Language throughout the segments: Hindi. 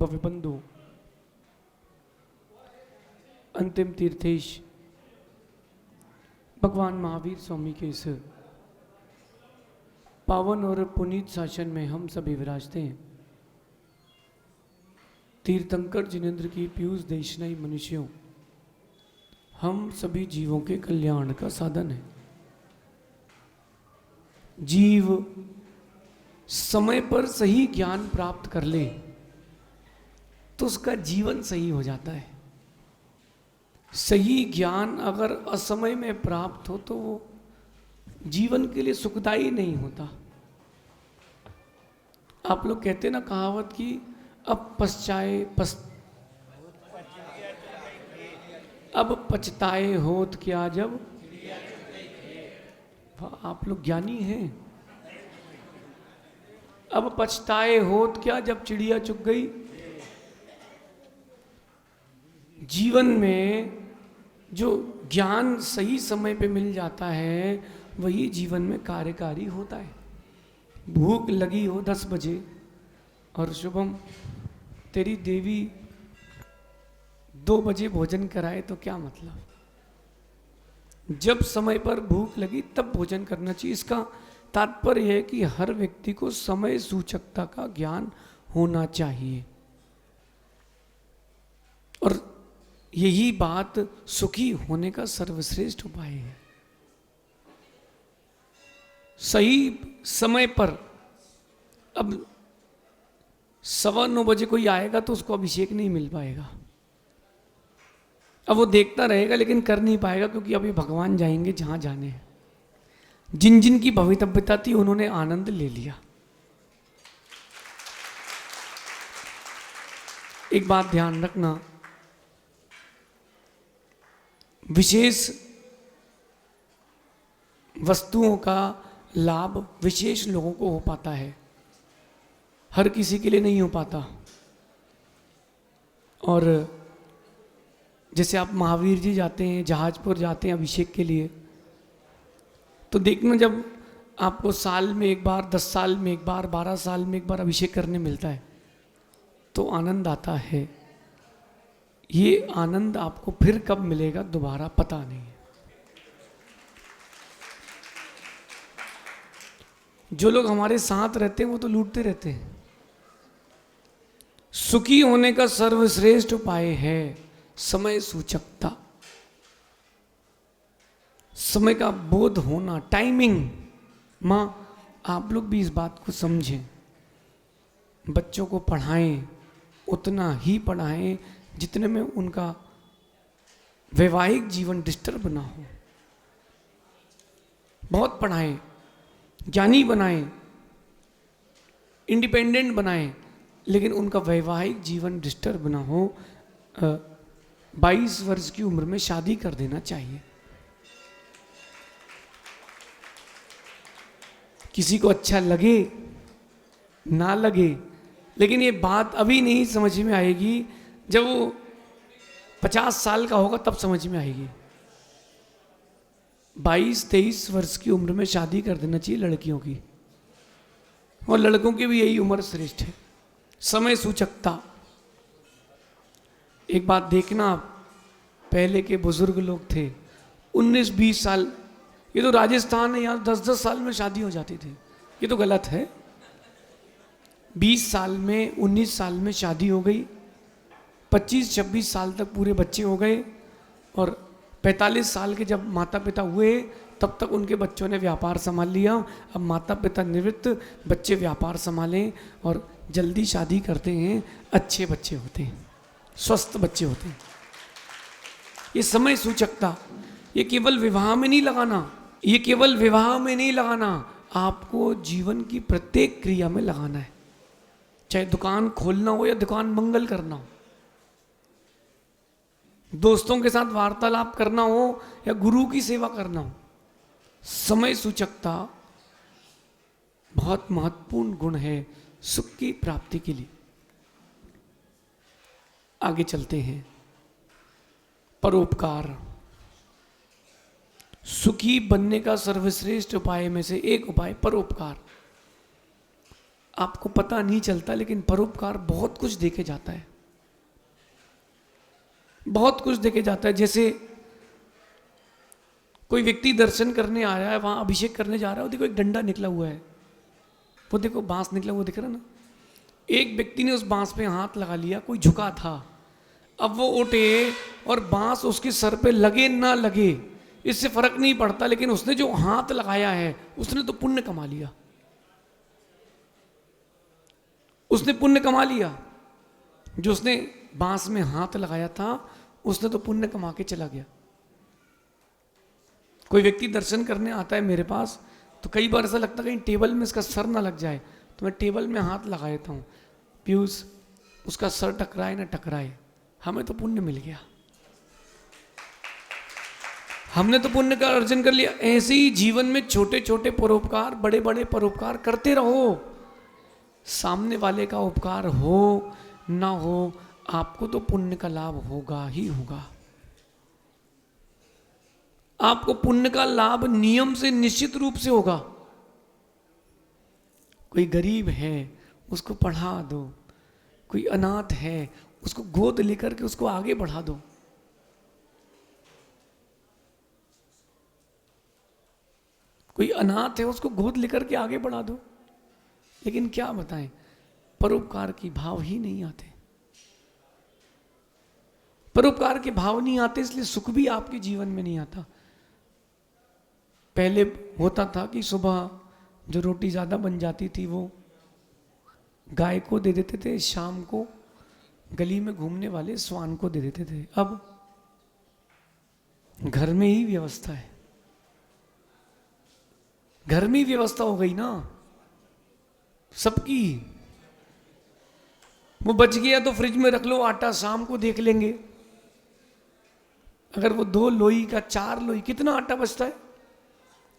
भव्य बंधु, अंतिम तीर्थेश भगवान महावीर स्वामी के इस पावन और पुनीत शासन में हम सभी विराजते हैं। तीर्थंकर जिनेन्द्र की पीयूष देशनाई मनुष्यों, हम सभी जीवों के कल्याण का साधन है। जीव समय पर सही ज्ञान प्राप्त कर ले तो उसका जीवन सही हो जाता है। सही ज्ञान अगर असमय में प्राप्त हो तो वो जीवन के लिए सुखदायी नहीं होता। आप लोग कहते ना कहावत की अब पछताए होत क्या जब। आप लोग ज्ञानी हैं। अब पछताए होत क्या जब चिड़िया चुग गई। जीवन में जो ज्ञान सही समय पे मिल जाता है वही जीवन में कार्यकारी होता है। भूख लगी हो 10 बजे और शुभम तेरी देवी 2 बजे भोजन कराए तो क्या मतलब। जब समय पर भूख लगी तब भोजन करना चाहिए। इसका तात्पर्य है कि हर व्यक्ति को समय सूचकता का ज्ञान होना चाहिए और यही बात सुखी होने का सर्वश्रेष्ठ उपाय है। सही समय पर अब 9:15 बजे कोई आएगा तो उसको अभिषेक नहीं मिल पाएगा। अब वो देखता रहेगा लेकिन कर नहीं पाएगा क्योंकि अभी भगवान जाएंगे जहां जाने हैं। जिन जिन की भवितव्यता थी उन्होंने आनंद ले लिया। एक बात ध्यान रखना, विशेष वस्तुओं का लाभ विशेष लोगों को हो पाता है, हर किसी के लिए नहीं हो पाता। और जैसे आप महावीर जी जाते हैं, जहाजपुर जाते हैं अभिषेक के लिए, तो देखना जब आपको साल में एक बार, 10 साल में एक बार, 12 साल में एक बार अभिषेक करने मिलता है तो आनंद आता है। ये आनंद आपको फिर कब मिलेगा दोबारा पता नहीं है। जो लोग हमारे साथ रहते हैं वो तो लूटते रहते हैं। सुखी होने का सर्वश्रेष्ठ उपाय है समय सूचकता, समय का बोध होना, टाइमिंग। मां आप लोग भी इस बात को समझें। बच्चों को पढ़ाएं, उतना ही पढ़ाएं जितने में उनका वैवाहिक जीवन डिस्टर्ब ना हो। बहुत पढ़ाएं, ज्ञानी बनाएं, इंडिपेंडेंट बनाएं, लेकिन उनका वैवाहिक जीवन डिस्टर्ब ना हो। 22 वर्ष की उम्र में शादी कर देना चाहिए। किसी को अच्छा लगे ना लगे, लेकिन ये बात अभी नहीं समझ में आएगी, जब वो 50 साल का होगा तब समझ में आएगी। 22-23 वर्ष की उम्र में शादी कर देना चाहिए लड़कियों की, और लड़कों की भी यही उम्र श्रेष्ठ है। समय सूचकता। एक बात देखना आप, पहले के बुजुर्ग लोग थे 19-20 साल, ये तो राजस्थान है, यहाँ 10-10 साल में शादी हो जाती थी। ये तो गलत है। 20 साल में, 19 साल में शादी हो गई, 25-26 साल तक पूरे बच्चे हो गए, और 45 साल के जब माता पिता हुए तब तक उनके बच्चों ने व्यापार संभाल लिया। अब माता पिता निवृत्त, बच्चे व्यापार संभालें और जल्दी शादी करते हैं। अच्छे बच्चे होते हैं, स्वस्थ बच्चे होते हैं। ये समय सूचकता, ये केवल विवाह में नहीं लगाना, ये केवल विवाह में नहीं लगाना, आपको जीवन की प्रत्येक क्रिया में लगाना है। चाहे दुकान खोलना हो या दुकान मंगल करना हो, दोस्तों के साथ वार्तालाप करना हो या गुरु की सेवा करना हो, समय सूचकता बहुत महत्वपूर्ण गुण है सुख की प्राप्ति के लिए। आगे चलते हैं। परोपकार। सुखी बनने का सर्वश्रेष्ठ उपाय में से एक उपाय परोपकार। आपको पता नहीं चलता, लेकिन परोपकार बहुत कुछ देके जाता है, बहुत कुछ देके जाता है। जैसे कोई व्यक्ति दर्शन करने आया है, वहां अभिषेक करने जा रहा है, वो देखो एक डंडा निकला हुआ है, वो देखो बांस निकला हुआ दिख रहा ना, एक व्यक्ति ने उस बांस पे हाथ लगा लिया, कोई झुका था, अब वो उठे और बांस उसके सर पे लगे ना लगे इससे फर्क नहीं पड़ता, लेकिन उसने जो हाथ लगाया है उसने तो पुण्य कमा लिया, उसने पुण्य कमा लिया। जो उसने बांस में हाथ लगाया था उसने तो पुण्य कमा के चला गया। कोई व्यक्ति दर्शन करने आता है मेरे पास, तो कई बार ऐसा लगता है कहीं टेबल में इसका सर ना लग जाए, तो मैं टेबल में हाथ लगा देता हूँ, पीयूष उसका सर टकराए ना टकराए, हमें तो पुण्य मिल गया, हमने तो पुण्य का अर्जन कर लिया। ऐसे ही जीवन में छोटे छोटे परोपकार, बड़े बड़े परोपकार करते रहो। सामने वाले का उपकार हो ना हो, आपको तो पुण्य का लाभ होगा ही होगा। आपको पुण्य का लाभ नियम से निश्चित रूप से होगा। कोई गरीब है उसको पढ़ा दो, कोई अनाथ है उसको गोद लेकर के उसको आगे बढ़ा दो, कोई अनाथ है उसको गोद लेकर के आगे बढ़ा दो। लेकिन क्या बताएं, परोपकार की भाव ही नहीं आते, परोपकार के भाव नहीं आते, इसलिए सुख भी आपके जीवन में नहीं आता। पहले होता था कि सुबह जो रोटी ज़्यादा बन जाती थी वो गाय को दे देते थे, शाम को गली में घूमने वाले स्वान को दे देते थे। अब घर में ही व्यवस्था है, घर में ही व्यवस्था हो गई ना सबकी। वो बच गया तो फ्रिज में रख लो आटा, शाम को देख लेंगे। अगर वो 2 लोई का 4 लोई, कितना आटा बचता है,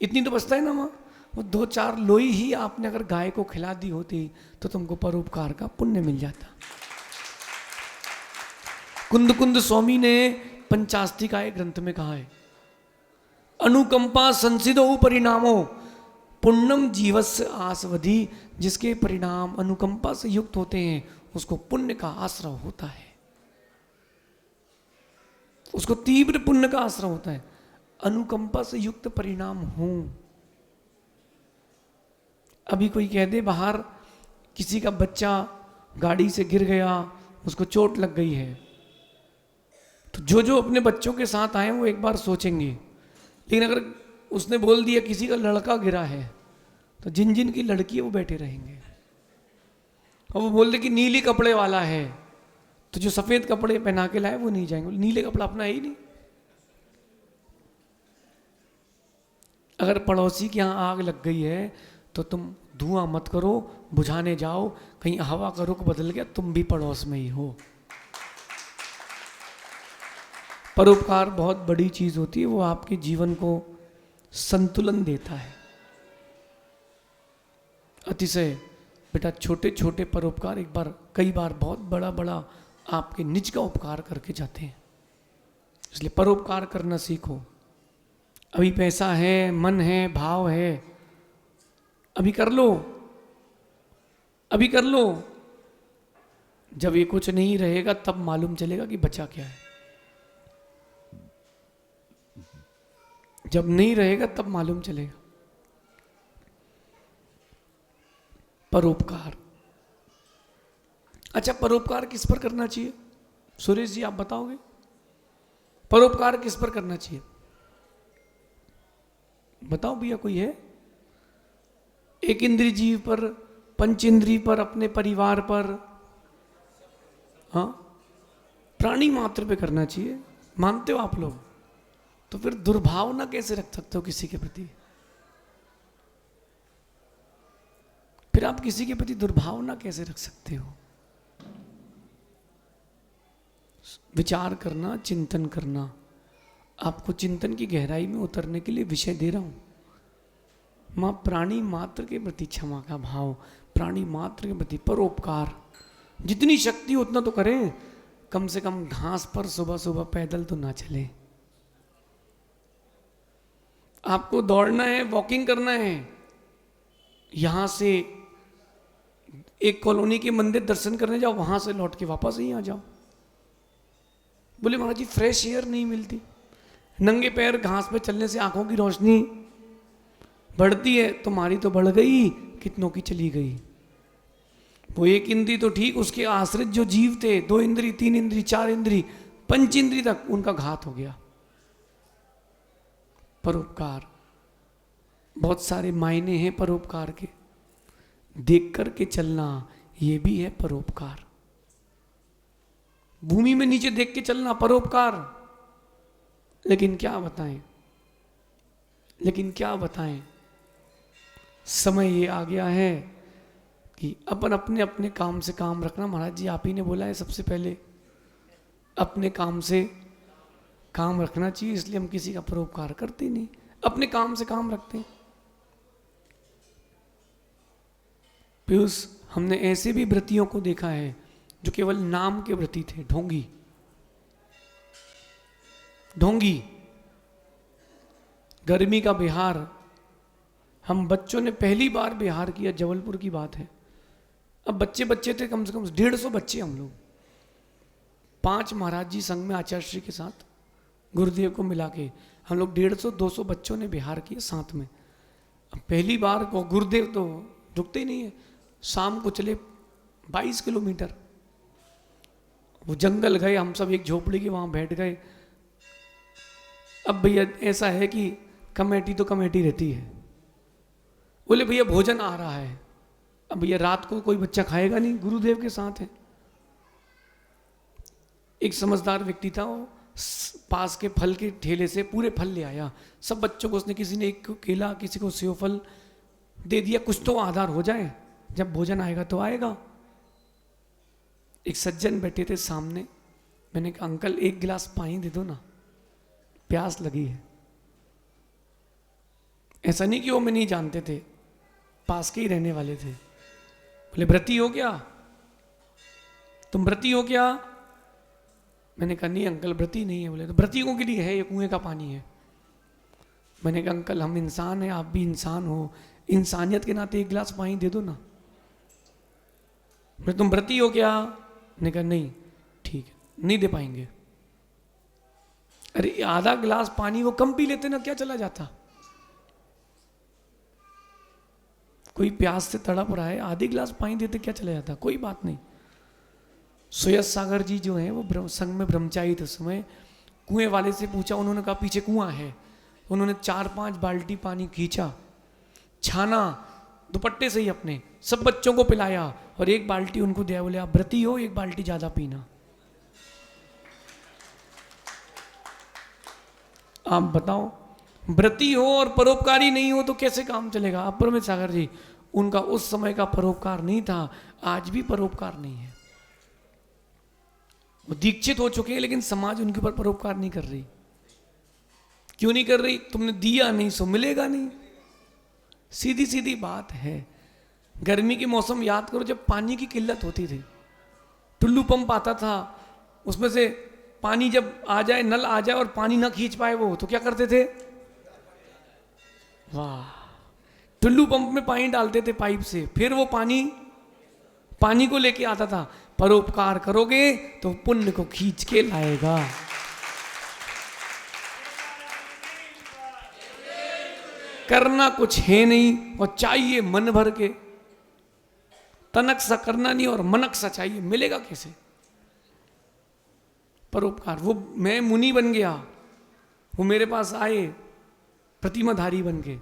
इतनी तो बचता है ना वहाँ, वो 2-4 लोई ही आपने अगर गाय को खिला दी होती तो तुमको परोपकार का पुण्य मिल जाता। कुंद कुंद स्वामी ने पंचास्तिकाय ग्रंथ में कहा है, अनुकंपा संसिदो परिणामो पुण्यम जीवस्य आसवधि। जिसके परिणाम अनुकंपा से युक्त होते हैं उसको पुण्य का आश्रय होता है, उसको तीव्र पुण्य का आश्रय होता है। अनुकंपा से युक्त परिणाम हो। अभी कोई कह दे बाहर किसी का बच्चा गाड़ी से गिर गया, उसको चोट लग गई है, तो जो जो अपने बच्चों के साथ आए वो एक बार सोचेंगे। लेकिन अगर उसने बोल दिया किसी का लड़का गिरा है, तो जिन जिन की लड़की है वो बैठे रहेंगे। और वो बोल दे कि नीली कपड़े वाला है, तो जो सफेद कपड़े पहना के लाए वो नहीं जाएंगे, नीले कपड़ा अपना है ही नहीं। अगर पड़ोसी के यहाँ आग लग गई है तो तुम धुआं मत करो, बुझाने जाओ, कहीं हवा का रुख बदल गया तुम भी पड़ोस में ही हो। परोपकार बहुत बड़ी चीज होती है, वो आपके जीवन को संतुलन देता है। अतिशय बेटा छोटे छोटे परोपकार एक बार कई बार बहुत बड़ा बड़ा आपके निज का उपकार करके जाते हैं। इसलिए परोपकार करना सीखो। अभी पैसा है, मन है, भाव है, अभी कर लो, अभी कर लो। जब ये कुछ नहीं रहेगा तब मालूम चलेगा कि बचा क्या है। जब नहीं रहेगा तब मालूम चलेगा। परोपकार, अच्छा परोपकार किस पर करना चाहिए? सुरेश जी आप बताओगे, परोपकार किस पर करना चाहिए? बताओ भैया, कोई है? एक इंद्रिय जीव पर, पंच इंद्रिय पर, अपने परिवार पर, हाँ प्राणी मात्र पे करना चाहिए। मानते हो आप लोग? तो फिर दुर्भावना कैसे रख सकते हो किसी के प्रति? फिर आप किसी के प्रति दुर्भावना कैसे रख सकते हो? विचार करना, चिंतन करना। आपको चिंतन की गहराई में उतरने के लिए विषय दे रहा हूं। मां प्राणी मात्र के प्रति क्षमा का भाव, प्राणी मात्र के प्रति परोपकार, जितनी शक्ति हो उतना तो करें। कम से कम घास पर सुबह सुबह पैदल तो ना चले। आपको दौड़ना है, वॉकिंग करना है, यहां से एक कॉलोनी के मंदिर दर्शन करने जाओ, वहां से लौट के वापस ही आ जाओ। बोले महाराज जी फ्रेश एयर नहीं मिलती, नंगे पैर घास पे चलने से आंखों की रोशनी बढ़ती है, तुम्हारी तो बढ़ गई, कितनों की चली गई। वो एक इंद्री तो ठीक, उसके आश्रित जो जीव थे, 2 इंद्री, 3 इंद्री, 4 इंद्री, 5 इंद्री तक उनका घात हो गया। परोपकार, बहुत सारे मायने हैं परोपकार के। देख करके चलना ये भी है परोपकार। भूमि में नीचे देख के चलना परोपकार। लेकिन क्या बताएं, लेकिन क्या बताएं, समय ये आ गया है कि अपन अपने अपने काम से काम रखना। महाराज जी आप ही ने बोला है सबसे पहले अपने काम से काम रखना चाहिए, इसलिए हम किसी का परोपकार करते नहीं, अपने काम से काम रखते हैं। पीयूष, हमने ऐसे भी व्रतियों को देखा है जो केवल नाम के व्रती थे, ढोंगी ढोंगी। गर्मी का बिहार, हम बच्चों ने पहली बार बिहार किया, जबलपुर की बात है। अब बच्चे बच्चे थे, कम से कम 150 बच्चे हम लोग, 5 महाराज जी संघ में आचार्य श्री के साथ, गुरुदेव को मिला के हम लोग 150-200 बच्चों ने बिहार किया साथ में। अब पहली बार को गुरुदेव तो रुकते ही नहीं है, शाम को चले 22 किलोमीटर, वो जंगल गए, हम सब एक झोपड़ी के वहां बैठ गए। अब भैया ऐसा है कि कमेटी तो कमेटी रहती है, बोले भैया भोजन आ रहा है, अब भैया रात को कोई बच्चा खाएगा नहीं, गुरुदेव के साथ है। एक समझदार व्यक्ति था, वो पास के फल के ठेले से पूरे फल ले आया, सब बच्चों को उसने, किसी ने एक केला, किसी को सेव फल दे दिया, कुछ तो आधार हो जाए, जब भोजन आएगा तो आएगा। एक सज्जन बैठे थे सामने, मैंने कहा अंकल एक गिलास पानी दे दो ना, प्यास लगी है। ऐसा नहीं कि वो मैं नहीं जानते थे, पास के ही रहने वाले थे। बोले व्रती हो क्या, तुम व्रती हो क्या? मैंने कहा नहीं अंकल व्रती नहीं है। बोले तो व्रतियों के लिए है, ये कुएं का पानी है। मैंने कहा अंकल हम इंसान हैं, आप भी इंसान हो, इंसानियत के नाते एक गिलास पानी दे दो ना। बोले तुम व्रती हो क्या? मैंने कहा नहीं। ठीक है, नहीं दे पाएंगे। अरे आधा गिलास पानी वो कम पी लेते ना, क्या चला जाता। कोई प्यास से तड़प रहा है, आधे गिलास पानी देते क्या चला जाता, कोई बात नहीं। सुयस सागर जी जो हैं वो संघ में ब्रह्मचारी थे उस समय, कुएं वाले से पूछा, उन्होंने कहा पीछे कुआं है। उन्होंने 4-5 बाल्टी पानी खींचा, छाना दुपट्टे से ही अपने, सब बच्चों को पिलाया और एक बाल्टी उनको दिया। बोले आप व्रती हो, एक बाल्टी ज्यादा पीना। आप बताओ, व्रती हो और परोपकारी नहीं हो तो कैसे काम चलेगा। अपर सागर जी, उनका उस समय का परोपकार नहीं था, आज भी परोपकार नहीं है। वो दीक्षित हो चुके हैं लेकिन समाज उनके ऊपर परोपकार नहीं कर रही। क्यों नहीं कर रही? तुमने दिया नहीं सो मिलेगा नहीं, सीधी सीधी बात है। गर्मी के मौसम याद करो, जब पानी की किल्लत होती थी, टुल्लू पंप आता था, उसमें से पानी जब आ जाए, नल आ जाए और पानी ना खींच पाए वो, तो क्या करते थे? वाह, टुल्लू पंप में पानी डालते थे पाइप से, फिर वो पानी को लेके आता था। परोपकार करोगे तो पुण्य को खींच के लाएगा। करना कुछ है नहीं और चाहिए मन भर के, तनक सा करना नहीं और मनक सा चाहिए, मिलेगा कैसे परोपकार? वो मैं मुनि बन गया, वो मेरे पास आए प्रतिमाधारी बन के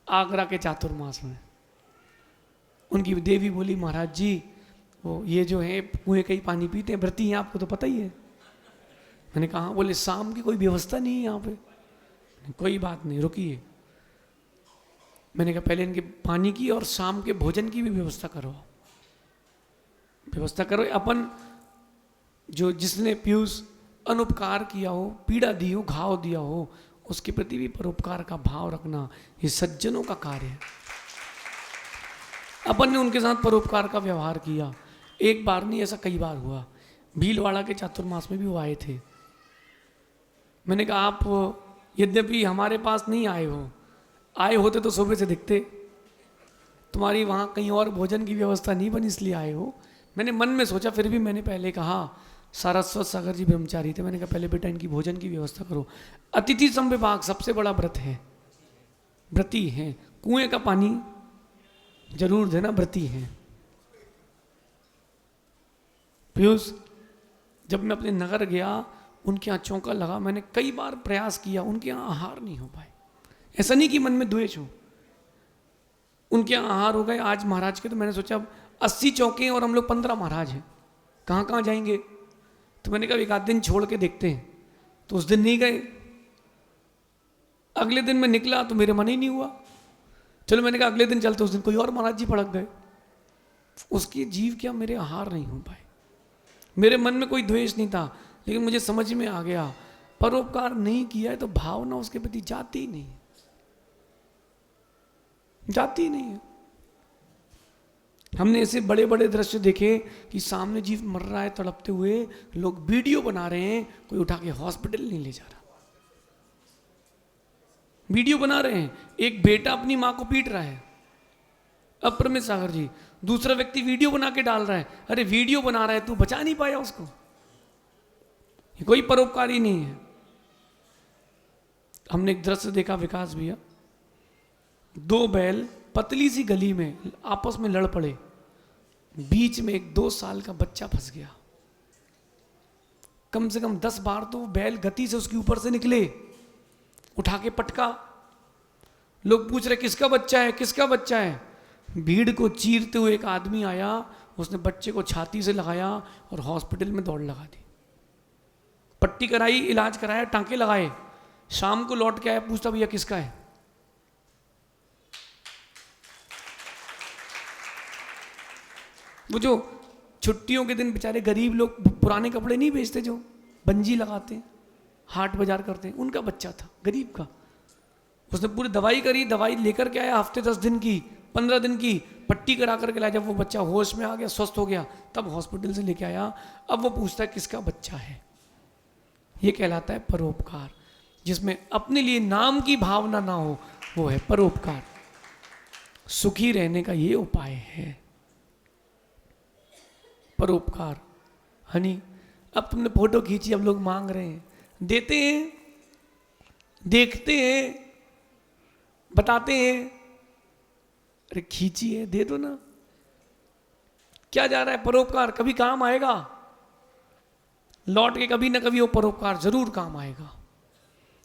आगरा के चातुर्मास में। उनकी देवी बोली महाराज जी वो ये जो है कुएं का ही पानी पीते हैं, व्रती हैं, आपको तो पता ही है। मैंने कहा, बोले शाम की कोई व्यवस्था नहीं है यहाँ पे। कोई बात नहीं, रुकिए। मैंने कहा पहले इनके पानी की और शाम के भोजन की भी व्यवस्था करो, व्यवस्था करो। अपन जो जिसने पीयूष अनुपकार किया हो, पीड़ा दी हो, घाव दिया हो, उसके प्रति भी परोपकार का भाव रखना, ये सज्जनों का कार्य है। अपन ने उनके साथ परोपकार का व्यवहार किया, एक बार नहीं, ऐसा कई बार हुआ। भीलवाड़ा के चातुर्मास में भी वो आए थे। मैंने कहा आप यद्यपि हमारे पास नहीं आए हो, आए होते तो सुबह से दिखते, तुम्हारी वहाँ कहीं और भोजन की व्यवस्था नहीं बनी इसलिए आए हो। मैंने मन में सोचा, फिर भी मैंने पहले कहा, सारस्वत सागर जी ब्रह्मचारी थे, मैंने कहा पहले बेटा इनकी भोजन की व्यवस्था करो। अतिथि संविभाग सबसे बड़ा व्रत है, व्रती हैं। कुएं का पानी जरूर देना, व्रती हैं। पीयूष, जब मैं अपने नगर गया, उनके यहाँ चौंका लगा। मैंने कई बार प्रयास किया, उनके यहाँ आहार नहीं हो पाए। ऐसा नहीं कि मन में द्वेष हो, उनके यहाँ आहार हो गए। आज महाराज के, तो मैंने सोचा 80 चौके हैं और हम लोग 15 महाराज हैं, कहाँ कहाँ जाएंगे। तो मैंने कहा एक आध दिन छोड़ के देखते हैं। तो उस दिन नहीं गए। अगले दिन मैं निकला तो मेरे मन ही नहीं हुआ। चलो मैंने कहा अगले दिन चलते, उस दिन कोई और महाराज जी पड़क गए। उसकी जीव क्या, मेरे आहार नहीं हो पाए। मेरे मन में कोई द्वेष नहीं था, लेकिन मुझे समझ में आ गया परोपकार नहीं किया है तो भावना उसके प्रति जाती नहीं है, जाती नहीं है। हमने ऐसे बड़े बड़े दृश्य देखे कि सामने जीव मर रहा है तड़पते हुए, लोग वीडियो बना रहे हैं, कोई उठा के हॉस्पिटल नहीं ले जा रहा, वीडियो बना रहे हैं। एक बेटा अपनी मां को पीट रहा है, अप्रमित सागर जी, दूसरा व्यक्ति वीडियो बना के डाल रहा है। अरे वीडियो बना रहा है, तू बचा नहीं पाया उसको, ये कोई परोपकारी नहीं है। हमने एक दृश्य देखा विकास भैया, 2 बैल पतली सी गली में आपस में लड़ पड़े, बीच में एक 2 साल का बच्चा फंस गया। कम से कम 10 बार तो बैल गति से उसके ऊपर से निकले, उठा के पटका। लोग पूछ रहे किसका बच्चा है, किसका बच्चा है। भीड़ को चीरते हुए एक आदमी आया, उसने बच्चे को छाती से लगाया और हॉस्पिटल में दौड़ लगा दी। पट्टी कराई, इलाज कराया, टांके लगाए। शाम को लौट के आया, पूछता भैया किसका है। वो जो छुट्टियों के दिन बेचारे गरीब लोग पुराने कपड़े नहीं बेचते, जो बंजी लगाते हैं, हाट बाजार करते हैं, उनका बच्चा था, गरीब का। उसने पूरी दवाई करी, दवाई लेकर के आया, हफ्ते 10 दिन की, 15 दिन की, पट्टी करा करके लाया। जब वो बच्चा होश में आ गया, स्वस्थ हो गया, तब हॉस्पिटल से लेके आया। अब वो पूछता है किसका बच्चा है। ये कहलाता है परोपकार, जिसमें अपने लिए नाम की भावना ना हो, वो है परोपकार। सुखी रहने का ये उपाय है, परोपकार। हनी, अब तुमने फोटो खींची, अब लोग मांग रहे हैं, देते हैं, देखते हैं, बताते हैं। अरे खींची है, दे दो ना, क्या जा रहा है। परोपकार कभी काम आएगा, लौट के कभी ना कभी वो परोपकार जरूर काम आएगा,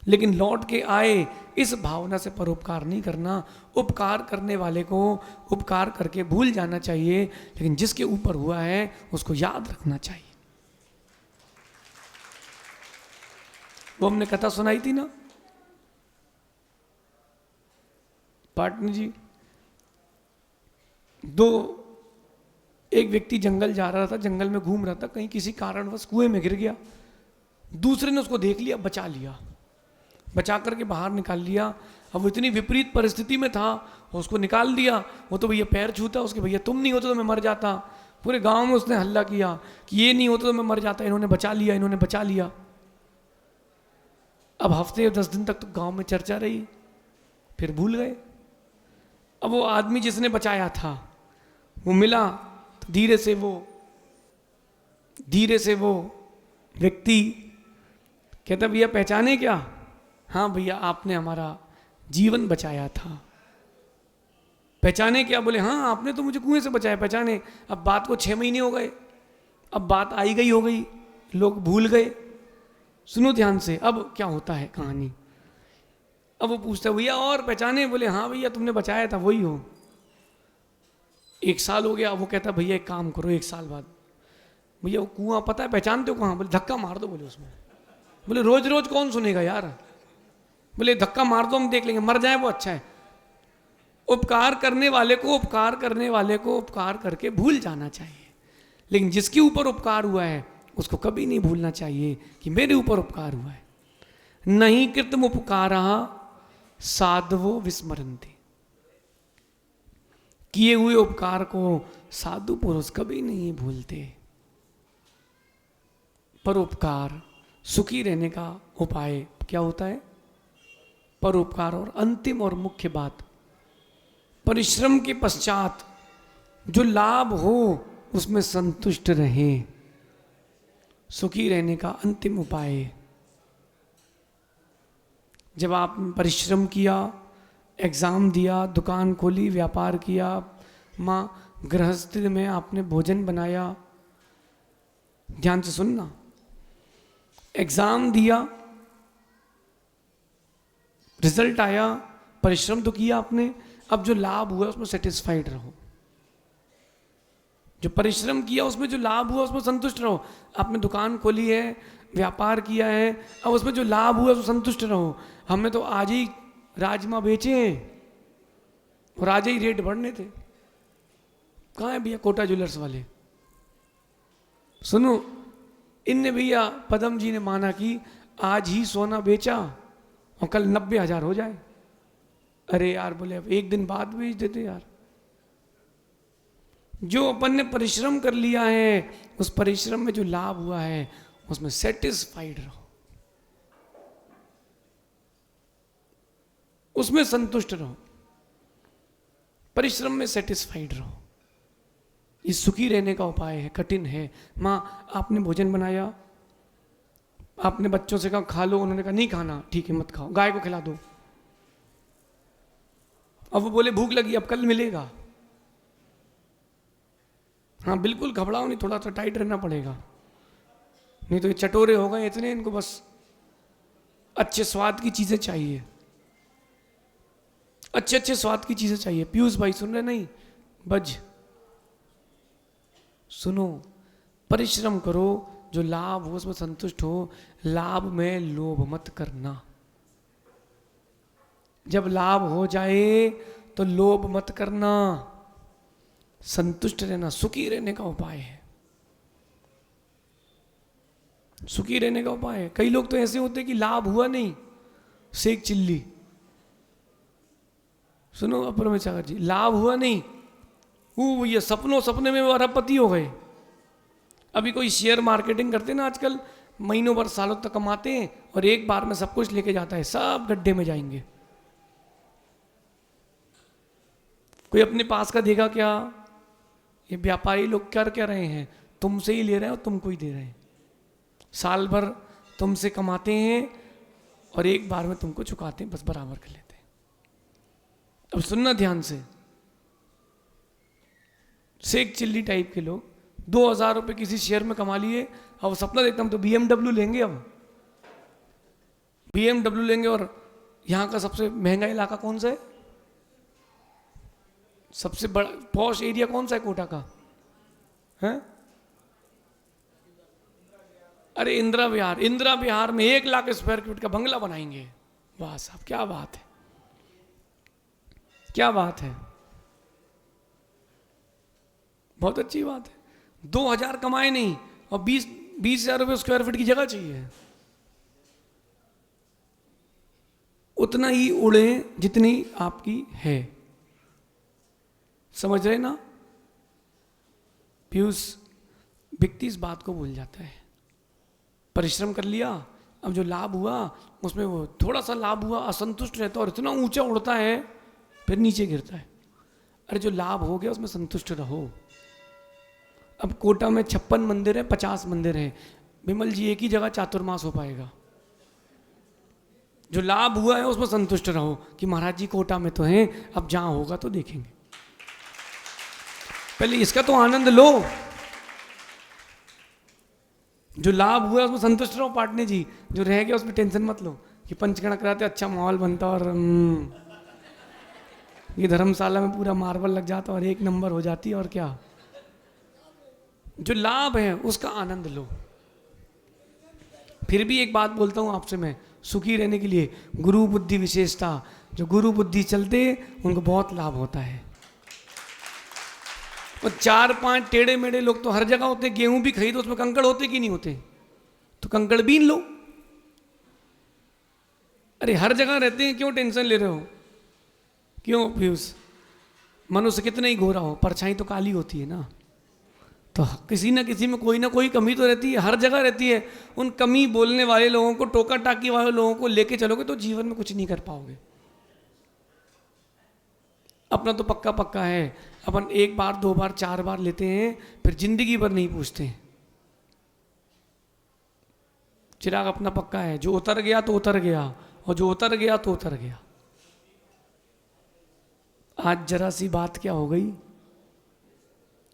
लेकिन लौट के आए इस भावना से परोपकार नहीं करना। उपकार करने वाले को उपकार करके भूल जाना चाहिए, लेकिन जिसके ऊपर हुआ है उसको याद रखना चाहिए। वो हमने कथा सुनाई थी ना पाटनी जी, एक व्यक्ति जंगल जा रहा था, जंगल में घूम रहा था, कहीं किसी कारणवश कुएं में गिर गया। दूसरे ने उसको देख लिया, बचा लिया, बचा करके बाहर निकाल लिया। अब वो इतनी विपरीत परिस्थिति में था, उसको निकाल दिया। वो तो भैया पैर छूता उसके, भैया तुम नहीं होते तो मैं मर जाता। पूरे गांव में उसने हल्ला किया कि ये नहीं होता तो मैं मर जाता, इन्होंने बचा लिया, इन्होंने बचा लिया। अब हफ्ते 10 दिन तक तो गांव में चर्चा रही, फिर भूल गए। अब वो आदमी जिसने बचाया था वो मिला, तो धीरे से वो व्यक्ति कहता भैया पहचाने क्या। हाँ भैया आपने हमारा जीवन बचाया था। पहचाने क्या, बोले हाँ आपने तो मुझे कुएं से बचाया, पहचाने। अब बात को 6 महीने हो गए, अब बात आई गई हो गई, लोग भूल गए। सुनो ध्यान से, अब क्या होता है कहानी। अब वो पूछता है भैया और पहचाने, बोले हाँ भैया तुमने बचाया था, वही हो। 1 साल हो गया। वो कहता भैया एक काम करो, 1 साल बाद भैया वो कुआं पता है पहचानते हो कहाँ, बोले धक्का मार दो, बोले उसमें। बोले रोज रोज कौन सुनेगा यार, बोले धक्का मार दो हम देख लेंगे, मर जाए वो अच्छा है। उपकार करने वाले को उपकार करके भूल जाना चाहिए, लेकिन जिसके ऊपर उपकार हुआ है उसको कभी नहीं भूलना चाहिए कि मेरे ऊपर उपकार हुआ है। नहीं कृतम उपकारा साधवो विस्मरन्ति, किए हुए उपकार को साधु पुरुष कभी नहीं भूलते। परोपकार सुखी रहने का उपाय क्या होता है, परोपकार। और अंतिम और मुख्य बात, परिश्रम के पश्चात जो लाभ हो उसमें संतुष्ट रहें, सुखी रहने का अंतिम उपाय। जब आपने परिश्रम किया, एग्ज़ाम दिया, दुकान खोली, व्यापार किया, माँ गृहस्थी में आपने भोजन बनाया, ध्यान से सुनना, एग्ज़ाम दिया, रिजल्ट आया, परिश्रम तो किया आपने, अब जो लाभ हुआ उसमें सेटिस्फाइड रहो। जो परिश्रम किया उसमें जो लाभ हुआ उसमें संतुष्ट रहो। आपने दुकान खोली है, व्यापार किया है, अब उसमें जो लाभ हुआ उसमें संतुष्ट रहो। हमने तो आज ही राजमा बेचे हैं और आज ही रेट बढ़ने थे। कहाँ है भैया कोटा ज्वेलर्स वाले? सुनो, इनने भैया पदम जी ने माना कि आज ही सोना बेचा और कल 90,000 हो जाए। अरे यार, बोले अब एक दिन बाद बेच देते यार। जो अपन ने परिश्रम कर लिया है, उस परिश्रम में जो लाभ हुआ है उसमें सेटिस्फाइड रहो, उसमें संतुष्ट रहो, परिश्रम में सेटिस्फाइड रहो। ये सुखी रहने का उपाय है। कठिन है। माँ आपने भोजन बनाया, आपने बच्चों से कहा खा लो, उन्होंने कहा नहीं खाना, ठीक है मत खाओ, गाय को खिला दो। अब वो बोले भूख लगी, अब कल मिलेगा। हाँ बिल्कुल, घबराओ नहीं, थोड़ा सा टाइट रहना पड़ेगा, नहीं तो ये चटोरे हो गए इतने, इनको बस अच्छे स्वाद की चीजें चाहिए, अच्छे अच्छे स्वाद की चीजें चाहिए। पीयूष भाई सुन रहे? नहीं बज, सुनो, परिश्रम करो, जो लाभ हो उसमें संतुष्ट हो, लाभ में लोभ मत करना। जब लाभ हो जाए तो लोभ मत करना, संतुष्ट रहना, सुखी रहने का उपाय है। सुखी रहने का उपाय है। कई लोग तो ऐसे होते हैं कि लाभ हुआ नहीं, सेक चिल्ली। सुनो अपर में सागर जी, लाभ हुआ नहीं, वो ये सपने में वो अरबपति हो गए। अभी कोई शेयर मार्केटिंग करते ना आजकल, महीनों भर सालों तक कमाते हैं और एक बार में सब कुछ लेके जाता है, सब गड्ढे में जाएंगे। कोई अपने पास का देगा क्या? ये व्यापारी लोग कर क्या रहे हैं? तुमसे ही ले रहे हैं और तुमको ही दे रहे हैं। साल भर तुमसे कमाते हैं और एक बार में तुमको चुकाते हैं, बस बराबर कर लेते हैं। अब सुनना ध्यान से, सेक चिल्ली टाइप के लोग 2,000 रुपये किसी शेयर में कमा लिए, अब सपना देखता हम तो BMW लेंगे, अब BMW लेंगे। और यहाँ का सबसे महंगा इलाका कौन सा है? सबसे बड़ा पॉश एरिया कौन सा है कोटा का? है? अरे इंदिरा विहार, इंदिरा विहार में 1 लाख स्क्वायर फीट का बंगला बनाएंगे। वाह साहब, क्या बात है, क्या बात है, बहुत अच्छी बात है। 2,000 कमाए नहीं और 20,000 रुपये स्क्वायर फीट की जगह चाहिए। उतना ही उड़े जितनी आपकी है, समझ रहे ना? पीयूष व्यक्ति इस बात को भूल जाता है। परिश्रम कर लिया, अब जो लाभ हुआ उसमें वो थोड़ा सा लाभ हुआ, असंतुष्ट रहता और इतना ऊंचा उड़ता है फिर नीचे गिरता है। अरे जो लाभ हो गया उसमें संतुष्ट रहो। अब कोटा में 56 मंदिर है, 50 मंदिर है, विमल जी एक ही जगह चातुर्मास हो पाएगा। जो लाभ हुआ है उसमें संतुष्ट रहो कि महाराज जी कोटा में तो हैं, अब जहां होगा तो देखेंगे। पहले इसका तो आनंद लो। जो लाभ हुआ उसमें संतुष्ट रहो पाटने जी, जो रह गया उसमें टेंशन मत लो कि पंचगण कराते अच्छा माहौल बनता और ये धर्मशाला में पूरा मार्बल लग जाता और 1 नंबर हो जाती। और क्या, जो लाभ है उसका आनंद लो। फिर भी एक बात बोलता हूं आपसे मैं, सुखी रहने के लिए गुरु बुद्धि विशेषता, जो गुरु बुद्धि चलते उनको बहुत लाभ होता है। और 4-5 टेढ़े मेढ़े लोग तो हर जगह होते। गेहूं भी खरीदो उसमें कंकड़ होते कि नहीं होते? तो कंकड़ बीन लो। अरे हर जगह रहते हैं, क्यों टेंशन ले रहे हो? क्यों पीयूष? मनुष्य कितना ही गोरा हो, परछाई तो काली होती है ना। तो किसी ना किसी में कोई ना कोई कमी तो रहती है, हर जगह रहती है। उन कमी बोलने वाले लोगों को, टोका टाकी वाले लोगों को लेके चलोगे तो जीवन में कुछ नहीं कर पाओगे। अपना तो पक्का पक्का है, अपन 1 बार 2 बार 4 बार लेते हैं, फिर जिंदगी भर नहीं पूछते हैं। चिराग अपना पक्का है, जो उतर गया तो उतर गया, और जो उतर गया तो उतर गया। आज जरा सी बात क्या हो गई,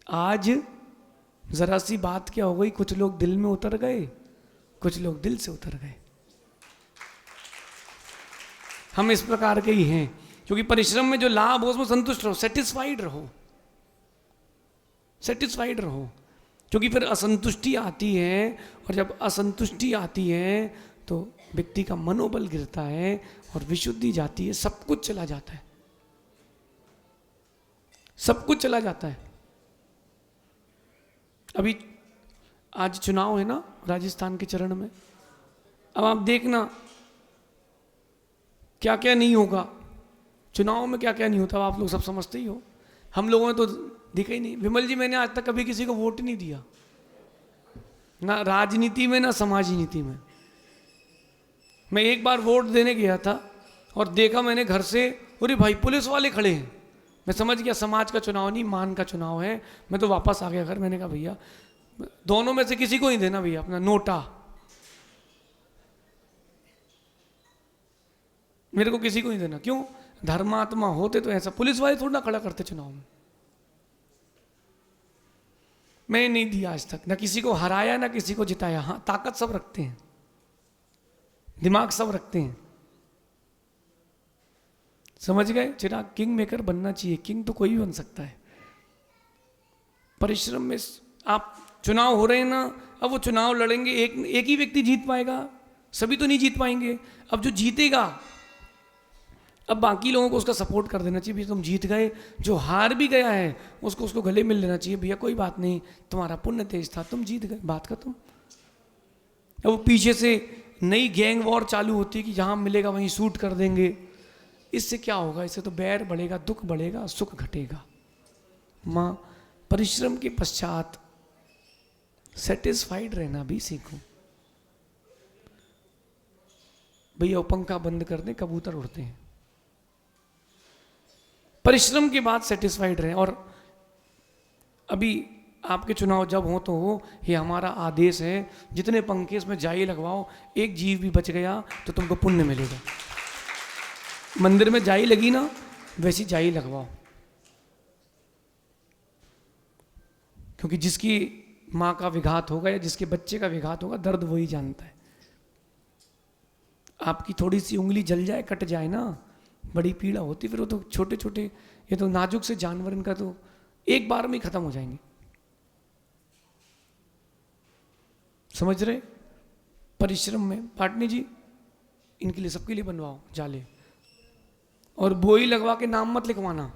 आज जरा सी बात क्या हो गई, कुछ लोग दिल में उतर गए, कुछ लोग दिल से उतर गए। हम इस प्रकार के ही हैं, क्योंकि परिश्रम में जो लाभ हो उसमें संतुष्ट रहो, सेटिस्फाइड रहो, सेटिस्फाइड रहो। क्योंकि फिर असंतुष्टि आती है, और जब असंतुष्टि आती है तो व्यक्ति का मनोबल गिरता है और विशुद्धि जाती है, सब कुछ चला जाता है, सब कुछ चला जाता है। अभी आज चुनाव है ना राजस्थान के चरण में, अब आप देखना क्या क्या नहीं होगा चुनाव में, क्या क्या नहीं होता, आप लोग सब समझते ही हो। हम लोगों ने तो दिखा ही नहीं। विमल जी, मैंने आज तक कभी किसी को वोट नहीं दिया, ना राजनीति में ना समाज नीति में। मैं एक बार वोट देने गया था और देखा मैंने घर से, अरे भाई पुलिस वाले खड़े हैं। मैं समझ गया समाज का चुनाव नहीं, मान का चुनाव है। मैं तो वापस आ गया घर। मैंने कहा भैया दोनों में से किसी को ही देना भैया, अपना नोटा, मेरे को किसी को नहीं देना। क्यों? धर्मात्मा होते तो ऐसा पुलिस वाले थोड़ा ना खड़ा करते चुनाव में। मैं नहीं दिया आज तक, ना किसी को हराया ना किसी को जिताया। हाँ, ताकत सब रखते हैं, दिमाग सब रखते हैं, समझ गए? चिराग, किंग मेकर बनना चाहिए। किंग तो कोई भी बन सकता है। परिश्रम में आप चुनाव हो रहे हैं ना, अब वो चुनाव लड़ेंगे, एक ही व्यक्ति जीत पाएगा, सभी तो नहीं जीत पाएंगे। अब जो जीतेगा, अब बाकी लोगों को उसका सपोर्ट कर देना चाहिए, भैया तुम जीत गए। जो हार भी गया है उसको गले मिल लेना चाहिए, भैया कोई बात नहीं, तुम्हारा पुण्य तेज था, तुम जीत गए, बात खत्म। अब वो पीछे से नई गैंग वॉर चालू होती है कि जहां मिलेगा वहीं शूट कर देंगे। इससे क्या होगा? इससे तो बैर बढ़ेगा, दुख बढ़ेगा, सुख घटेगा। माँ, परिश्रम के पश्चात सेटिस्फाइड रहना भी सीखो। भैया वो पंखा बंद कर दें, कबूतर उड़ते हैं। परिश्रम के बाद सेटिस्फाइड रहें। और अभी आपके चुनाव जब हो तो हो, ये हमारा आदेश है, जितने पंखे इसमें जाई लगवाओ, एक जीव भी बच गया तो तुमको पुण्य मिलेगा। मंदिर में जाई लगी ना, वैसी जाई लगवाओ, क्योंकि जिसकी माँ का विघात होगा या जिसके बच्चे का विघात होगा, दर्द वही जानता है। आपकी थोड़ी सी उंगली जल जाए, कट जाए ना, बड़ी पीड़ा होती। फिर वो तो छोटे छोटे, ये तो नाजुक से जानवर, इनका तो एक बार में ही खत्म हो जाएंगे। समझ रहे? परिश्रम में पाटनी जी, इनके लिए, सबके लिए बनवाओ जाले, और बोई लगवा के नाम मत लिखवाना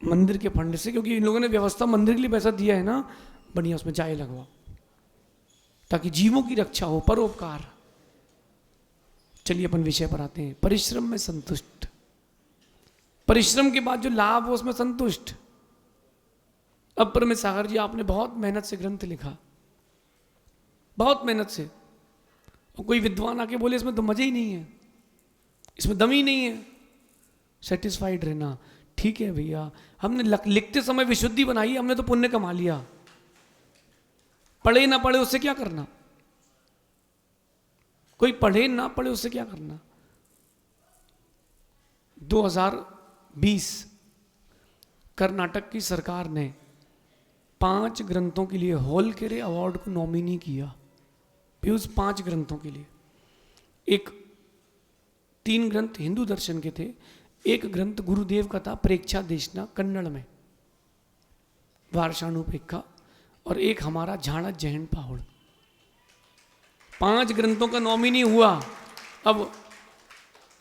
मंदिर के फंड से, क्योंकि इन लोगों ने व्यवस्था मंदिर के लिए पैसा दिया है ना, बढ़िया उसमें जाए लगवाओ, ताकि जीवों की रक्षा हो, परोपकार। चलिए अपन विषय पर आते हैं। परिश्रम में संतुष्ट, परिश्रम के बाद जो लाभ हो उसमें संतुष्ट। अब परमेश सागर जी, आपने बहुत मेहनत से ग्रंथ लिखा, बहुत मेहनत से, और कोई विद्वान आके बोले इसमें तो मजे ही नहीं है, इसमें दम ही नहीं है। सेटिस्फाइड रहना, ठीक है भैया, हमने लिखते समय विशुद्धि बनाई, हमने तो पुण्य कमा लिया। पढ़े ना पढ़े उससे क्या करना, कोई पढ़े ना पढ़े उससे क्या करना। 2020 कर्नाटक की सरकार ने 5 ग्रंथों के लिए होलकेरे अवार्ड को नॉमिनी किया। उस 5 ग्रंथों के लिए, 3 ग्रंथ हिंदू दर्शन के थे, 1 ग्रंथ गुरुदेव का था, प्रेक्षा देशना कन्नड़ में, वार्षाणुपेक्षा, और 1 हमारा झाड़ा जैन पाहुड़। 5 ग्रंथों का नॉमिनी हुआ। अब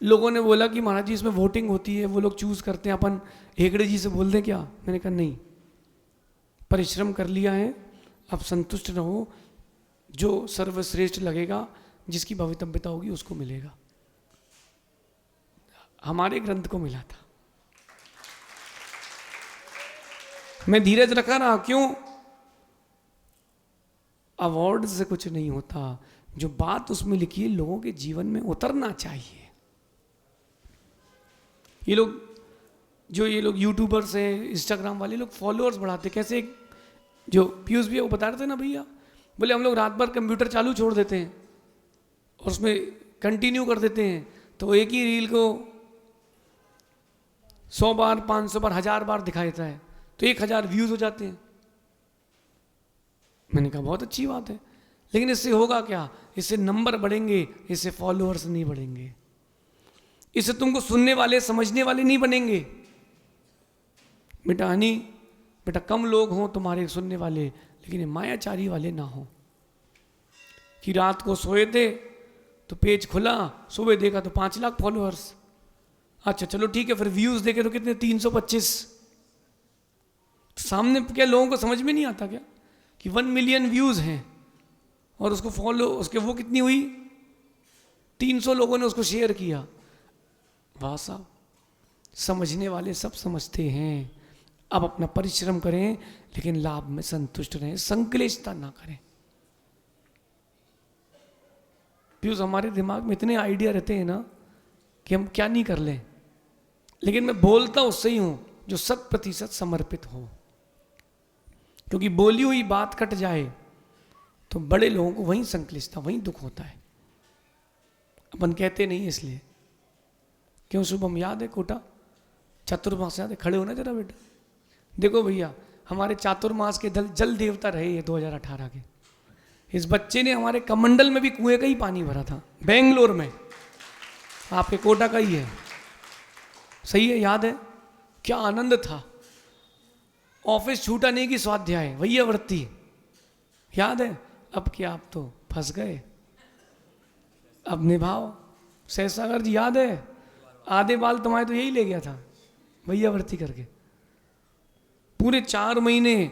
लोगों ने बोला कि महाराज जी इसमें वोटिंग होती है, वो लोग चूज करते हैं, अपन हेगड़े जी से बोल दें क्या? मैंने कहा नहीं, परिश्रम कर लिया है, अब संतुष्ट रहो, जो सर्वश्रेष्ठ लगेगा, जिसकी भवितव्यता होगी उसको मिलेगा। हमारे ग्रंथ को मिला था। मैं धीरज रखा रहा। क्यों? अवार्ड से कुछ नहीं होता, जो बात उसमें लिखी है लोगों के जीवन में उतरना चाहिए। ये लोग यूट्यूबर्स हैं, इंस्टाग्राम वाले लोग फॉलोअर्स बढ़ाते कैसे। जो पीयूष भैया वो बता रहे थे ना भैया, बोले हम लोग रात भर कंप्यूटर चालू छोड़ देते हैं और उसमें कंटिन्यू कर देते हैं, तो एक ही रील को 100 बार, 500 बार, 1000 बार दिखाई देता है, तो 1000 व्यूज हो जाते हैं। मैंने कहा बहुत अच्छी बात है, लेकिन इससे होगा क्या? इससे नंबर बढ़ेंगे, इससे फॉलोअर्स नहीं बढ़ेंगे, इससे तुमको सुनने वाले, समझने वाले नहीं बनेंगे। बेटा कम लोग हों तुम्हारे सुनने वाले, लेकिन मायाचारी वाले ना हो कि रात को सोए थे तो पेज खुला, सुबह देखा तो 5 लाख फॉलोअर्स। अच्छा चलो ठीक है, फिर व्यूज देखे तो कितने? 325। तो सामने क्या लोगों को समझ में नहीं आता क्या कि 1 मिलियन व्यूज हैं और उसको उसके वो कितनी हुई? 300 लोगों ने उसको शेयर किया। वाह साहब, समझने वाले सब समझते हैं। अब अपना परिश्रम करें, लेकिन लाभ में संतुष्ट रहें, संक्लेशता ना करें। प्यूज हमारे दिमाग में इतने आइडिया रहते हैं ना कि हम क्या नहीं कर लें, लेकिन मैं बोलता उससे ही हूं जो 100% समर्पित हो, क्योंकि बोली हुई बात कट जाए तो बड़े लोगों को वहीं संक्लिष्टता, वहीं दुख होता है। अपन कहते नहीं इसलिए। क्यों शुभम, याद है कोटा चातुर्मास? याद है? खड़े होना जरा बेटा। देखो भैया, हमारे चातुर्मास के जल देवता रहे ये 2018 के। इस बच्चे ने हमारे कमंडल में भी कुएं का ही पानी भरा था, बेंगलोर में, आपके कोटा का ही है, सही है? याद है? क्या आनंद था। ऑफिस छूटा नहीं कि स्वाध्याय, भैया वृत्ति, याद है? अब क्या, आप तो फंस गए, अब निभाओ। सहसागर जी याद है? आधे बाल तुम्हारे तो यही ले गया था भैया वृत्ति करके। पूरे 4 महीने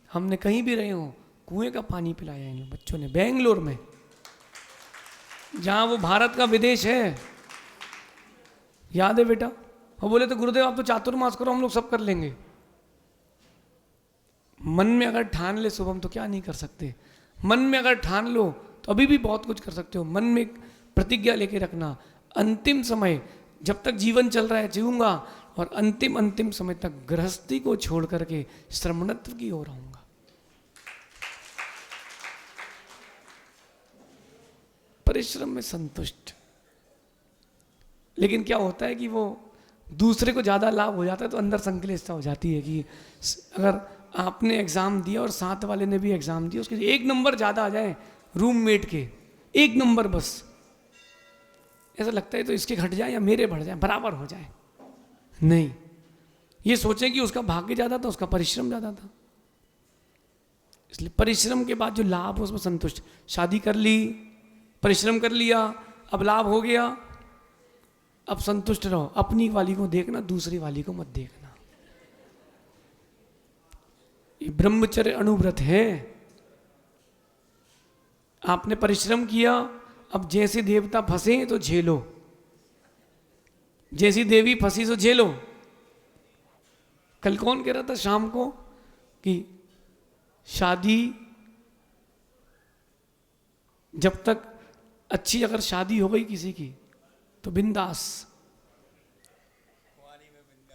हमने कहीं भी रहे हो कुएं का पानी पिलाया इन बच्चों ने, बेंगलोर में, जहां वो भारत का विदेश है। याद है बेटा? वो बोले तो गुरुदेव आप तो चातुर्मास करो, हम लोग सब कर लेंगे। मन में अगर ठान ले शुभम तो क्या नहीं कर सकते। मन में अगर ठान लो तो अभी भी बहुत कुछ कर सकते हो। मन में प्रतिज्ञा लेके रखना, अंतिम समय जब तक जीवन चल रहा है जीऊंगा, और अंतिम समय तक गृहस्थी को छोड़ करके श्रमणत्व की ओर रहूंगा। परिश्रम में संतुष्ट। लेकिन क्या होता है कि वो दूसरे को ज्यादा लाभ हो जाता है तो अंदर संक्लेशता हो जाती है कि अगर आपने एग्जाम दिया और साथ वाले ने भी एग्जाम दिया, उसके 1 नंबर ज्यादा आ जाए रूममेट के, 1 नंबर बस, ऐसा लगता है तो इसके घट जाए या मेरे बढ़ जाए, बराबर हो जाए। नहीं, ये सोचें कि उसका भाग्य ज्यादा था, उसका परिश्रम ज्यादा था। इसलिए परिश्रम के बाद जो लाभ हो उसमें संतुष्ट। शादी कर ली, परिश्रम कर लिया, अब लाभ हो गया, अब संतुष्ट रहो। अपनी वाली को देखना, दूसरी वाली को मत देखना। ये ब्रह्मचर्य अनुव्रत है। आपने परिश्रम किया, अब जैसे देवता फंसे तो झेलो, जैसी देवी फंसी तो झेलो। कल कौन कह रहा था शाम को कि शादी जब तक अच्छी, अगर शादी हो गई किसी की तो बिंदास,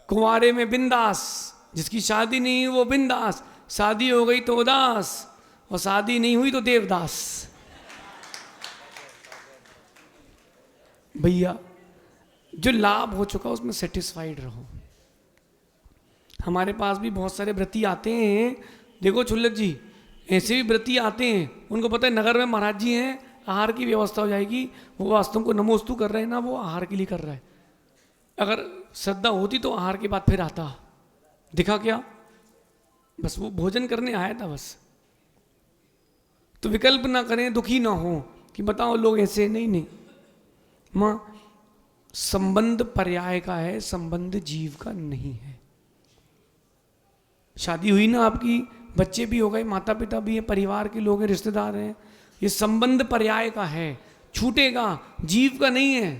कुंवारे में बिंदास, जिसकी शादी नहीं हुई वो बिंदास, शादी हो गई तो उदास, और शादी नहीं हुई तो देवदास। भैया जो लाभ हो चुका उसमें सेटिस्फाइड रहो। हमारे पास भी बहुत सारे व्रती आते हैं, देखो छुल्लक जी, ऐसे भी व्रती आते हैं, उनको पता है नगर में महाराज जी हैं, आहार की व्यवस्था हो जाएगी, वो वास्तव को नमोस्तु कर रहे हैं ना, वो आहार के लिए कर रहा है। अगर श्रद्धा होती तो आहार के बाद फिर आता, दिखा क्या? बस वो भोजन करने आया था बस। तो विकल्प ना करें, दुखी ना हो कि बताओ लोग ऐसे, नहीं। मां, संबंध पर्याय का है, संबंध जीव का नहीं है। शादी हुई ना आपकी, बच्चे भी हो गए, माता पिता भी है, परिवार के लोग हैं, रिश्तेदार हैं, ये संबंध पर्याय का है, छूटेगा, जीव का नहीं है।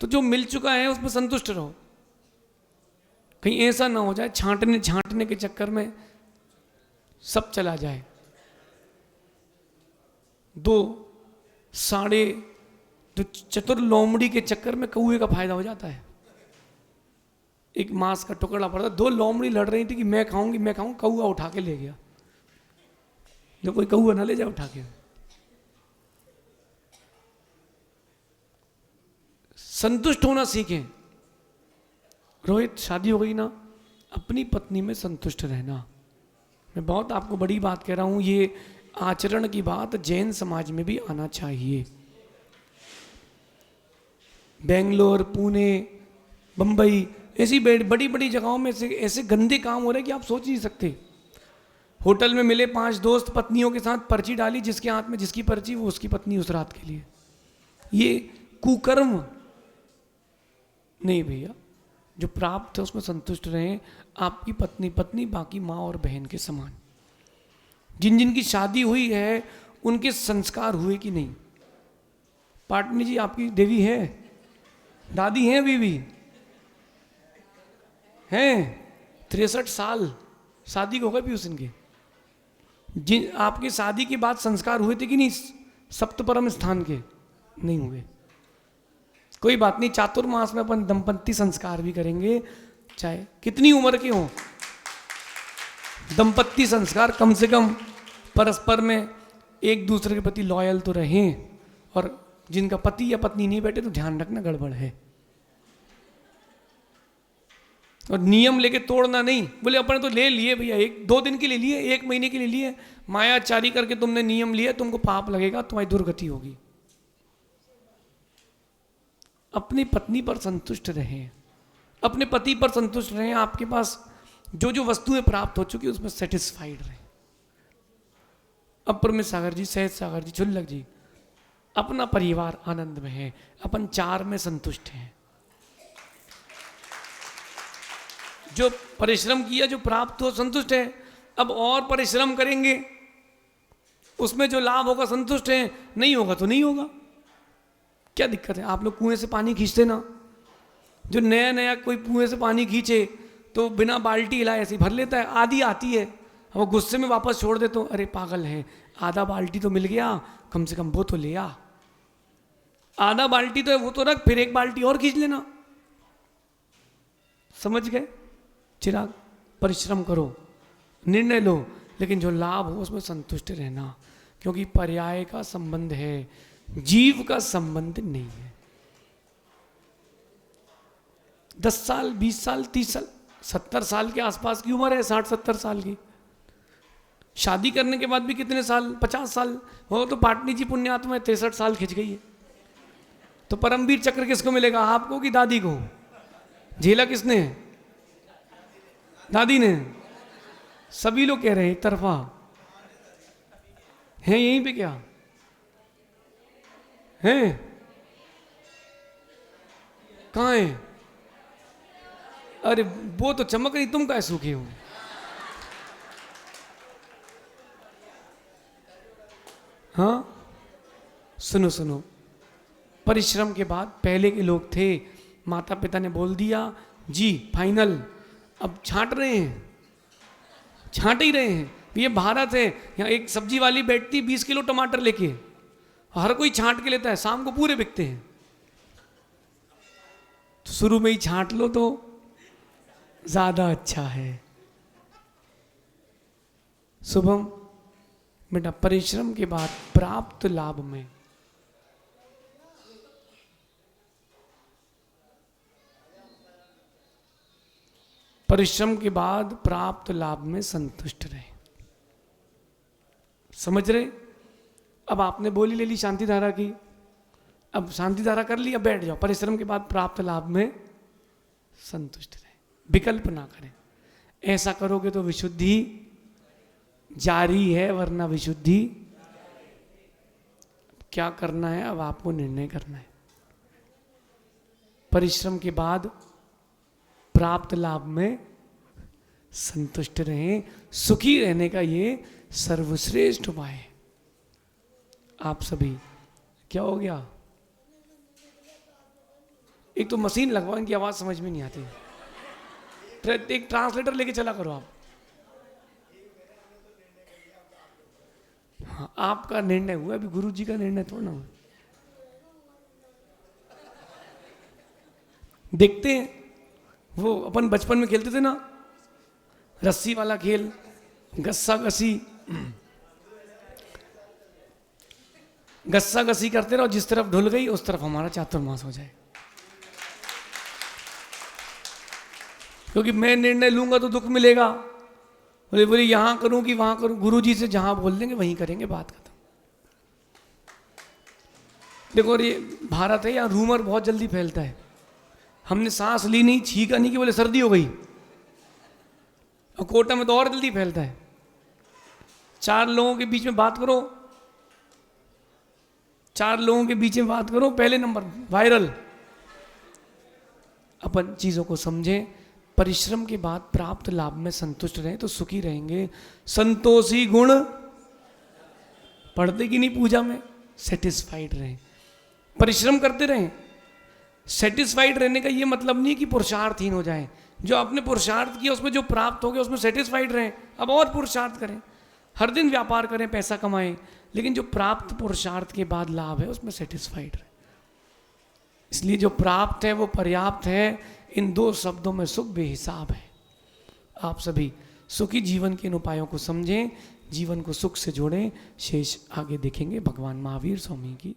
तो जो मिल चुका है उसमें संतुष्ट रहो। कहीं ऐसा ना हो जाए छांटने के चक्कर में सब चला जाए। 2 साढ़े तो चतुर लोमड़ी के चक्कर में कौए का फायदा हो जाता है। एक मांस का टुकड़ा पड़ा था, 2 लोमड़ी लड़ रही थी कि मैं खाऊंगी मैं खाऊंगी, कौआ उठा के ले गया। जो कोई कौआ ना ले जाए उठा के। संतुष्ट होना सीखें। रोहित शादी हो गई ना, अपनी पत्नी में संतुष्ट रहना। मैं बहुत आपको बड़ी बात कह रहा हूं, ये आचरण की बात जैन समाज में भी आना चाहिए। बेंगलोर, पुणे, बंबई, ऐसी बड़ी बड़ी जगहों में ऐसे गंदे काम हो रहे हैं कि आप सोच नहीं सकते। होटल में मिले 5 दोस्त पत्नियों के साथ, पर्ची डाली, जिसके हाथ में जिसकी पर्ची वो उसकी पत्नी उस रात के लिए। ये कुकर्म नहीं भैया। जो प्राप्त है उसमें संतुष्ट रहें। आपकी पत्नी बाकी माँ और बहन के समान। जिन जिन की शादी हुई है उनके संस्कार हुए कि नहीं? पाटनी जी आपकी देवी है, दादी हैं, बीवी हैं, 63 साल शादी को हो गए भी उस इनके। जिन आपकी शादी के बाद संस्कार हुए थे कि नहीं? सप्तपरम स्थान के नहीं हुए। कोई बात नहीं, चातुर्मास में अपन दंपत्ति संस्कार भी करेंगे, चाहे कितनी उम्र के हों। दंपत्ति संस्कार कम से कम परस्पर में एक दूसरे के प्रति लॉयल तो रहें। और जिनका पति या पत्नी नहीं बैठे तो ध्यान रखना गड़बड़ है। और नियम लेके तोड़ना नहीं। बोले अपने तो ले लिए भैया, 1-2 दिन के लिए लिए, 1 महीने के लिए लिए, मायाचारी करके तुमने नियम लिया, तुमको पाप लगेगा, तुम्हारी दुर्गति होगी। अपनी पत्नी पर संतुष्ट रहें, अपने पति पर संतुष्ट रहें। आपके पास जो जो वस्तुएं प्राप्त हो चुकी उसमें सेटिस्फाइड रहें। अपर में सागर जी, सहज सागर जी, छुल्लक जी, अपना परिवार आनंद में है, अपन 4 में संतुष्ट हैं। जो परिश्रम किया, जो प्राप्त हो, संतुष्ट है। अब और परिश्रम करेंगे, उसमें जो लाभ होगा संतुष्ट है, नहीं होगा तो नहीं होगा। क्या दिक्कत है? आप लोग कुएं से पानी खींचते ना, जो नया नया कोई कुएं से पानी खींचे तो बिना बाल्टी हिलाए ऐसे भर लेता है, आधी आती है, वो गुस्से में वापस छोड़ देते हो, अरे पागल है, आधा बाल्टी तो मिल गया, कम से कम वो तो ले आ। आधा बाल्टी तो है वो तो रख, फिर 1 बाल्टी और खींच लेना। समझ गए? चिराग, परिश्रम करो, निर्णय लो, लेकिन जो लाभ हो उसमें संतुष्ट रहना, क्योंकि पर्याय का संबंध है, जीव का संबंध नहीं है। 10 साल, 20 साल, 30 साल, 70 साल के आसपास की उम्र है, 60-70 साल की। शादी करने के बाद भी कितने साल, 50 साल हो तो पाटनी जी पुण्यात्मा है, 63 साल खिंच गई है। तो परमवीर चक्र किसको मिलेगा, आपको कि दादी को? झेला किसने? दादी ने। सभी लोग कह रहे हैं एक तरफा है, यहीं पे क्या है? कहाँ है? अरे वो तो चमक रही, तुम कैसे सूखे हो? हाँ, सुनो सुनो, परिश्रम के बाद पहले के लोग थे, माता पिता ने बोल दिया जी फाइनल, अब छांट रहे हैं, छांट ही रहे हैं। ये भारत है, यहाँ एक सब्जी वाली बैठती 20 किलो टमाटर लेके, हर कोई छांट के लेता है, शाम को पूरे बिकते हैं। तो शुरू में ही छांट लो तो ज्यादा अच्छा है। शुभम बेटा, परिश्रम के बाद प्राप्त लाभ में परिश्रम के बाद प्राप्त लाभ में संतुष्ट रहे। समझ रहे? अब आपने बोली ले ली शांति धारा की, अब शांति धारा कर ली, अब बैठ जाओ। परिश्रम के बाद प्राप्त लाभ में संतुष्ट रहे, विकल्प ना करें। ऐसा करोगे तो विशुद्धि जारी है, वरना विशुद्धि क्या करना है अब आपको निर्णय करना है। परिश्रम के बाद प्राप्त लाभ में संतुष्ट रहें। सुखी रहने का ये सर्वश्रेष्ठ उपाय है। आप सभी, क्या हो गया? एक तो मशीन लगवा, इनकी आवाज समझ में नहीं आती, एक ट्रांसलेटर लेके चला करो आप। हाँ, आपका निर्णय हुआ, अभी गुरु जी का निर्णय थोड़ा ना हुआ। देखते हैं वो अपन बचपन में खेलते थे ना, रस्सी वाला खेल, गस्सा गसी, गस्सा गसी करते रहो, जिस तरफ ढुल गई उस तरफ हमारा चातुर्मास हो जाए। क्योंकि मैं निर्णय लूंगा तो दुख मिलेगा, बोले बोले यहां करूं कि वहां करूं, गुरु जी से जहां बोल देंगे वहीं करेंगे, बात खत्म। देखो ये भारत है, यहाँ रूमर बहुत जल्दी फैलता है। हमने सांस ली नहीं, छींका नहीं कि बोले सर्दी हो गई, और कोटा में तो और जल्दी फैलता है। 4 लोगों के बीच में बात करो, 4 लोगों के बीच में बात करो, पहले नंबर वायरल। अपन चीजों को समझें, परिश्रम के बाद प्राप्त लाभ में संतुष्ट रहें तो सुखी रहेंगे। संतोषी गुण पढ़ते कि नहीं पूजा में, सेटिस्फाइड रहें, परिश्रम करते रहें। सेटिस्फाइड रहने का ये मतलब नहीं कि पुरुषार्थहीन हो जाए। जो आपने पुरुषार्थ किया उसमें जो प्राप्त हो गया उसमें सेटिस्फाइड रहें, अब और पुरुषार्थ करें, हर दिन व्यापार करें, पैसा कमाएं, लेकिन जो प्राप्त पुरुषार्थ के बाद लाभ है उसमें सेटिस्फाइड रहें। इसलिए जो प्राप्त है वो पर्याप्त है, इन 2 शब्दों में सुख बेहिसाब है। आप सभी सुखी जीवन के इन उपायों को समझें, जीवन को सुख से जोड़ें। शेष आगे देखेंगे। भगवान महावीर स्वामी की